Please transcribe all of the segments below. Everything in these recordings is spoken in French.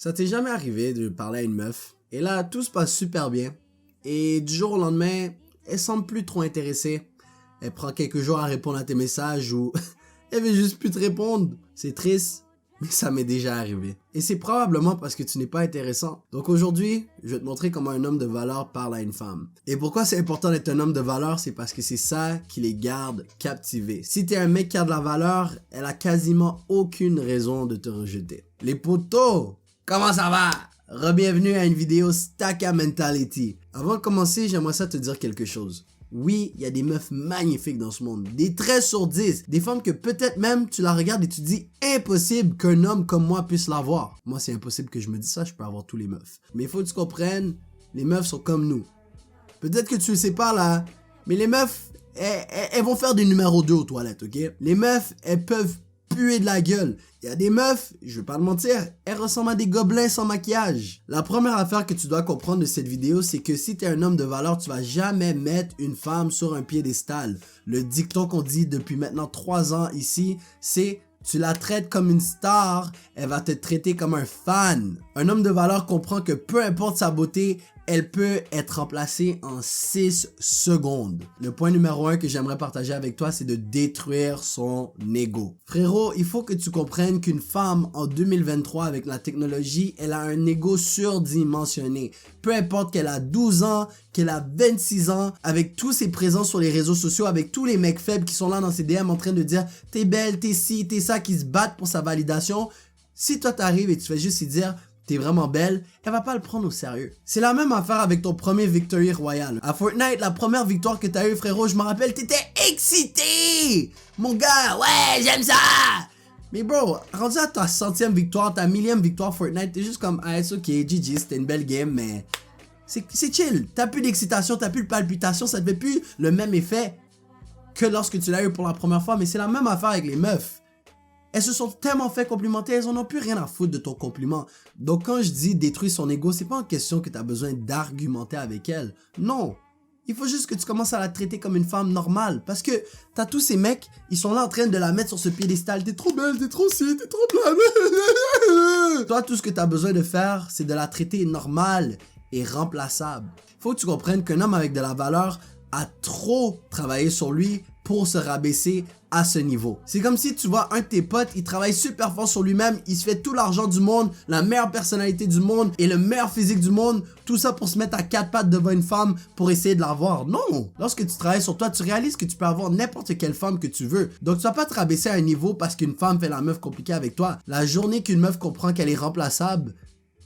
Ça t'est jamais arrivé de parler à une meuf, et là, tout se passe super bien, et du jour au lendemain, elle semble plus trop intéressée. Elle prend quelques jours à répondre à tes messages ou elle veut juste plus te répondre. C'est triste, mais ça m'est déjà arrivé. Et c'est probablement parce que tu n'es pas intéressant. Donc aujourd'hui, je vais te montrer comment un homme de valeur parle à une femme. Et pourquoi c'est important d'être un homme de valeur, c'est parce que c'est ça qui les garde captivés. Si t'es un mec qui a de la valeur, elle a quasiment aucune raison de te rejeter. Les potos, comment ça va? Re-bienvenue à une vidéo Stacka Mentality. Avant de commencer, j'aimerais ça te dire quelque chose. Oui, il y a des meufs magnifiques dans ce monde, des 13 sur 10, des femmes que peut-être même tu la regardes et tu te dis impossible qu'un homme comme moi puisse l'avoir. Moi, c'est impossible que je me dise ça, je peux avoir tous les meufs. Mais il faut que tu comprennes, les meufs sont comme nous. Peut-être que tu le sais pas là, mais les meufs, elles vont faire des numéros 2 aux toilettes, ok? Les meufs, elles peuvent puer de la gueule. Il y a des meufs, je vais pas te mentir, elles ressemblent à des gobelins sans maquillage. La première affaire que tu dois comprendre de cette vidéo, c'est que si tu es un homme de valeur, tu vas jamais mettre une femme sur un piédestal. Le dicton qu'on dit depuis maintenant 3 ans ici, c'est tu la traites comme une star, elle va te traiter comme un fan. Un homme de valeur comprend que peu importe sa beauté, elle peut être remplacée en 6 secondes. Le point numéro 1 que j'aimerais partager avec toi, c'est de détruire son ego. Frérot, il faut que tu comprennes qu'une femme en 2023 avec la technologie, elle a un ego surdimensionné. Peu importe qu'elle a 12 ans, qu'elle a 26 ans, avec tous ses présences sur les réseaux sociaux, avec tous les mecs faibles qui sont là dans ses DM en train de dire « t'es belle, t'es ci, t'es ça », qui se battent pour sa validation. Si toi t'arrives et tu fais juste lui dire t'es vraiment belle, elle va pas le prendre au sérieux. C'est la même affaire avec ton premier Victory Royale. À Fortnite, la première victoire que t'as eu, frérot, je me rappelle, t'étais excité! Mon gars, ouais, j'aime ça! Mais bro, rendu à ta 100e victoire, ta 1000e victoire Fortnite, t'es juste comme, ah, c'est ok, GG, c'était une belle game, mais c'est chill. T'as plus d'excitation, t'as plus de palpitation, ça te fait plus le même effet que lorsque tu l'as eu pour la première fois, mais c'est la même affaire avec les meufs. Elles se sont tellement fait complimenter, elles en ont plus rien à foutre de ton compliment. Donc quand je dis détruire son ego, c'est pas en question que tu as besoin d'argumenter avec elle. Non, il faut juste que tu commences à la traiter comme une femme normale. Parce que t'as tous ces mecs, ils sont là en train de la mettre sur ce piédestal. T'es trop belle, t'es trop ci, t'es trop belle. Toi, tout ce que tu as besoin de faire, c'est de la traiter normale et remplaçable. Faut que tu comprennes qu'un homme avec de la valeur a trop travaillé sur lui pour se rabaisser à ce niveau. C'est comme si tu vois un de tes potes, il travaille super fort sur lui-même, il se fait tout l'argent du monde, la meilleure personnalité du monde et le meilleur physique du monde, tout ça pour se mettre à 4 pattes devant une femme pour essayer de l'avoir. Non! Lorsque tu travailles sur toi, tu réalises que tu peux avoir n'importe quelle femme que tu veux. Donc tu vas pas te rabaisser à un niveau parce qu'une femme fait la meuf compliquée avec toi. La journée qu'une meuf comprend qu'elle est remplaçable,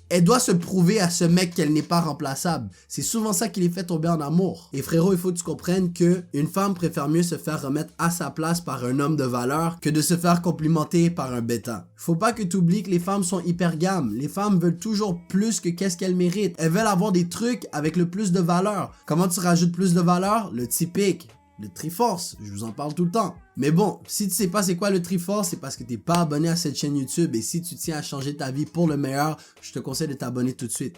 elle doit se prouver à ce mec qu'elle n'est pas remplaçable. C'est souvent ça qui les fait tomber en amour. Et frérot, il faut que tu comprennes que une femme préfère mieux se faire remettre à sa place par un homme de valeur que de se faire complimenter par un bêta. Faut pas que tu oublies que les femmes sont hyper gammes. Les femmes veulent toujours plus que qu'est-ce qu'elles méritent. Elles veulent avoir des trucs avec le plus de valeur. Comment tu rajoutes plus de valeur? Le typique. Le Triforce, je vous en parle tout le temps. Mais bon, si tu sais pas c'est quoi le Triforce, c'est parce que t'es pas abonné à cette chaîne YouTube et si tu tiens à changer ta vie pour le meilleur, je te conseille de t'abonner tout de suite.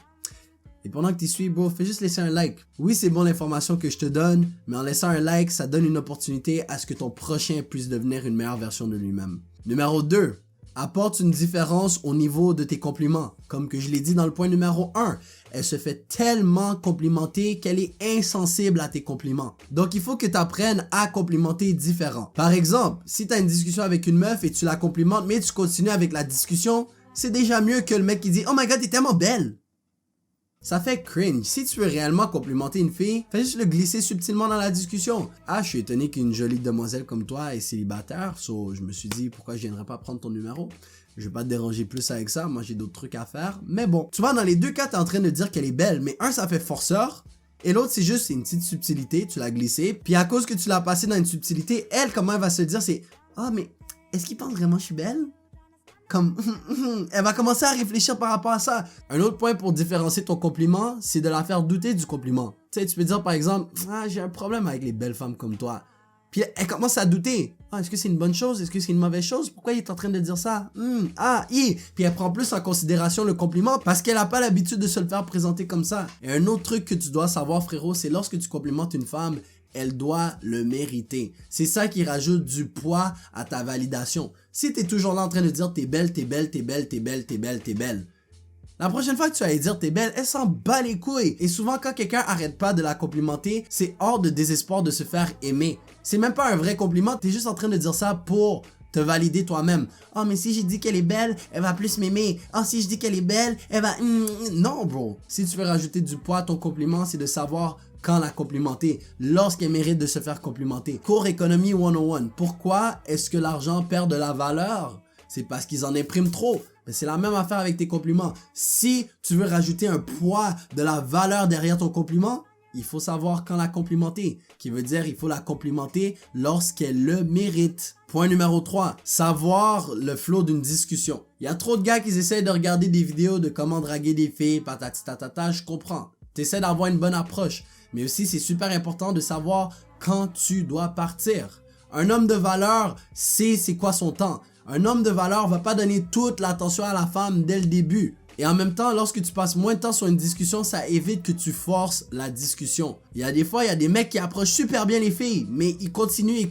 Et pendant que tu suis, bro, fais juste laisser un like. Oui, c'est bon l'information que je te donne, mais en laissant un like, ça donne une opportunité à ce que ton prochain puisse devenir une meilleure version de lui-même. Numéro 2. Apporte une différence au niveau de tes compliments. Comme que je l'ai dit dans le point numéro 1, elle se fait tellement complimenter qu'elle est insensible à tes compliments. Donc il faut que tu apprennes à complimenter différent. Par exemple, si tu as une discussion avec une meuf et tu la complimentes mais tu continues avec la discussion, c'est déjà mieux que le mec qui dit « Oh my god, t'es tellement belle !» Ça fait cringe. Si tu veux réellement complimenter une fille, fais juste le glisser subtilement dans la discussion. Ah, je suis étonné qu'une jolie demoiselle comme toi est célibataire, so je me suis dit pourquoi je viendrais pas prendre ton numéro. Je vais pas te déranger plus avec ça, moi j'ai d'autres trucs à faire. Mais bon, tu vois, dans les deux cas, t'es en train de dire qu'elle est belle, mais un, ça fait forceur, et l'autre, c'est juste une petite subtilité, tu l'as glissé, puis à cause que tu l'as passé dans une subtilité, elle, comment elle va se dire, c'est « Ah, mais est-ce qu'il pense vraiment que je suis belle? » Comme, elle va commencer à réfléchir par rapport à ça. Un autre point pour différencier ton compliment, c'est de la faire douter du compliment. Tu sais, tu peux dire par exemple, ah, j'ai un problème avec les belles femmes comme toi. Puis elle commence à douter. Ah, est-ce que c'est une bonne chose? Est-ce que c'est une mauvaise chose? Pourquoi il est en train de dire ça? Puis elle prend plus en considération le compliment parce qu'elle n'a pas l'habitude de se le faire présenter comme ça. Et un autre truc que tu dois savoir, frérot, c'est lorsque tu complimentes une femme, elle doit le mériter. C'est ça qui rajoute du poids à ta validation. Si t'es toujours là en train de dire t'es belle, t'es belle, t'es belle, t'es belle, t'es belle, t'es belle, La prochaine fois que tu vas lui dire t'es belle, elle s'en bat les couilles. Et souvent quand quelqu'un arrête pas de la complimenter, c'est hors de désespoir de se faire aimer. C'est même pas un vrai compliment, t'es juste en train de dire ça pour te valider toi-même. Oh mais si j'ai dit qu'elle est belle, elle va plus m'aimer. Oh si je dis qu'elle est belle, elle va... Non bro. Si tu veux rajouter du poids à ton compliment, c'est de savoir quand la complimenter, lorsqu'elle mérite de se faire complimenter. Cours économie 101. Pourquoi est-ce que l'argent perd de la valeur? C'est parce qu'ils en impriment trop. Mais c'est la même affaire avec tes compliments. Si tu veux rajouter un poids de la valeur derrière ton compliment, il faut savoir quand la complimenter, qui veut dire il faut la complimenter lorsqu'elle le mérite. Point numéro 3, savoir le flow d'une discussion. Il y a trop de gars qui essaient de regarder des vidéos de comment draguer des filles, patati tatata, je comprends. Tu essaies d'avoir une bonne approche, mais aussi c'est super important de savoir quand tu dois partir. Un homme de valeur sait c'est quoi son temps. Un homme de valeur va pas donner toute l'attention à la femme dès le début. Et en même temps, lorsque tu passes moins de temps sur une discussion, ça évite que tu forces la discussion. Il y a des fois, il y a des mecs qui approchent super bien les filles, mais ils continuent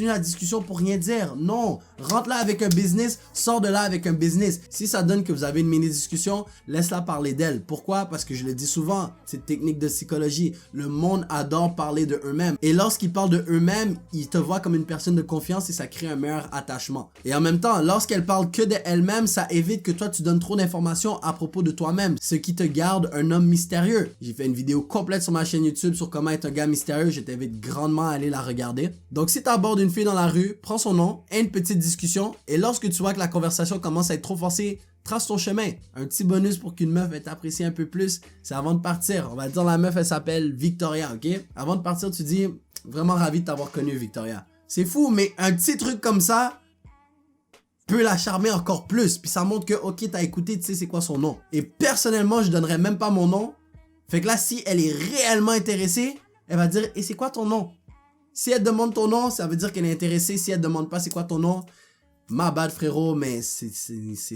la discussion pour rien dire. Non, rentre là avec un business, sors de là avec un business. Si ça donne que vous avez une mini-discussion, laisse-la parler d'elle. Pourquoi? Parce que je le dis souvent, c'est une technique de psychologie. Le monde adore parler de eux-mêmes. Et lorsqu'ils parlent de eux-mêmes, ils te voient comme une personne de confiance et ça crée un meilleur attachement. Et en même temps, lorsqu'elles parlent que d'elles-mêmes, ça évite que toi tu donnes trop d'informations à propos de toi-même, ce qui te garde un homme mystérieux. J'ai fait une vidéo complète sur ma chaîne YouTube sur comment être un gars mystérieux, je t'invite grandement à aller la regarder. Donc si tu abordes une fille dans la rue, prends son nom, aie une petite discussion, et lorsque tu vois que la conversation commence à être trop forcée, trace ton chemin. Un petit bonus pour qu'une meuf t'apprécie un peu plus, c'est avant de partir. On va dire la meuf elle s'appelle Victoria, ok? Avant de partir, tu dis vraiment ravi de t'avoir connu Victoria. C'est fou, mais un petit truc comme ça peut la charmer encore plus. Puis ça montre que, ok, t'as écouté, tu sais c'est quoi son nom. Et personnellement, je donnerais même pas mon nom. Fait que là, si elle est réellement intéressée, elle va dire, et c'est quoi ton nom? Si elle demande ton nom, ça veut dire qu'elle est intéressée. Si elle demande pas c'est quoi ton nom, my bad frérot, mais c'est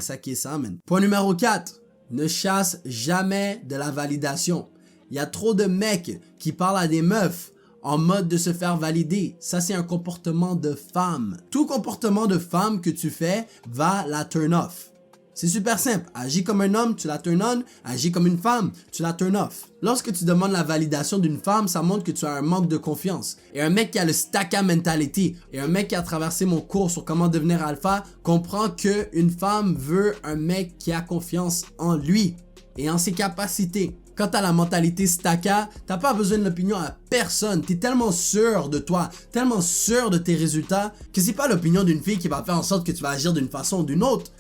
ça qui est ça, man. Point numéro 4. Ne chasse jamais de la validation. Il y a trop de mecs qui parlent à des meufs en mode de se faire valider. Ça, c'est un comportement de femme. Tout comportement de femme que tu fais va la turn off. C'est super simple. Agis comme un homme, tu la turn on. Agis comme une femme, tu la turn off. Lorsque tu demandes la validation d'une femme, ça montre que tu as un manque de confiance. Et un mec qui a le stacca mentality, et un mec qui a traversé mon cours sur comment devenir alpha, comprend que une femme veut un mec qui a confiance en lui et en ses capacités. Quand t'as la mentalité stacca, t'as pas besoin de l'opinion à personne. T'es tellement sûr de toi, tellement sûr de tes résultats, que c'est pas l'opinion d'une fille qui va faire en sorte que tu vas agir d'une façon ou d'une autre.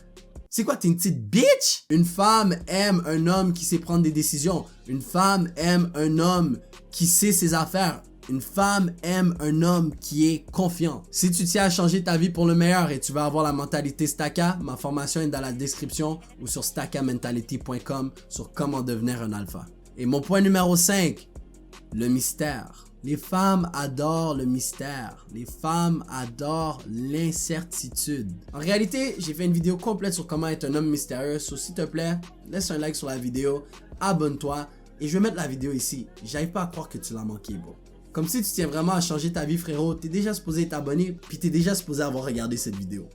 C'est quoi, t'es une petite bitch? Une femme aime un homme qui sait prendre des décisions. Une femme aime un homme qui sait ses affaires. Une femme aime un homme qui est confiant. Si tu tiens à changer ta vie pour le meilleur et tu veux avoir la mentalité stacca, ma formation est dans la description ou sur stackamentality.com sur comment devenir un alpha. Et mon point numéro 5, le mystère. Les femmes adorent le mystère. Les femmes adorent l'incertitude. En réalité, j'ai fait une vidéo complète sur comment être un homme mystérieux. So, s'il te plaît, laisse un like sur la vidéo, abonne-toi et je vais mettre la vidéo ici. J'arrive pas à croire que tu l'as manqué, bro. Comme si tu tiens vraiment à changer ta vie, frérot. T'es déjà supposé t'abonner, puis t'es déjà supposé avoir regardé cette vidéo.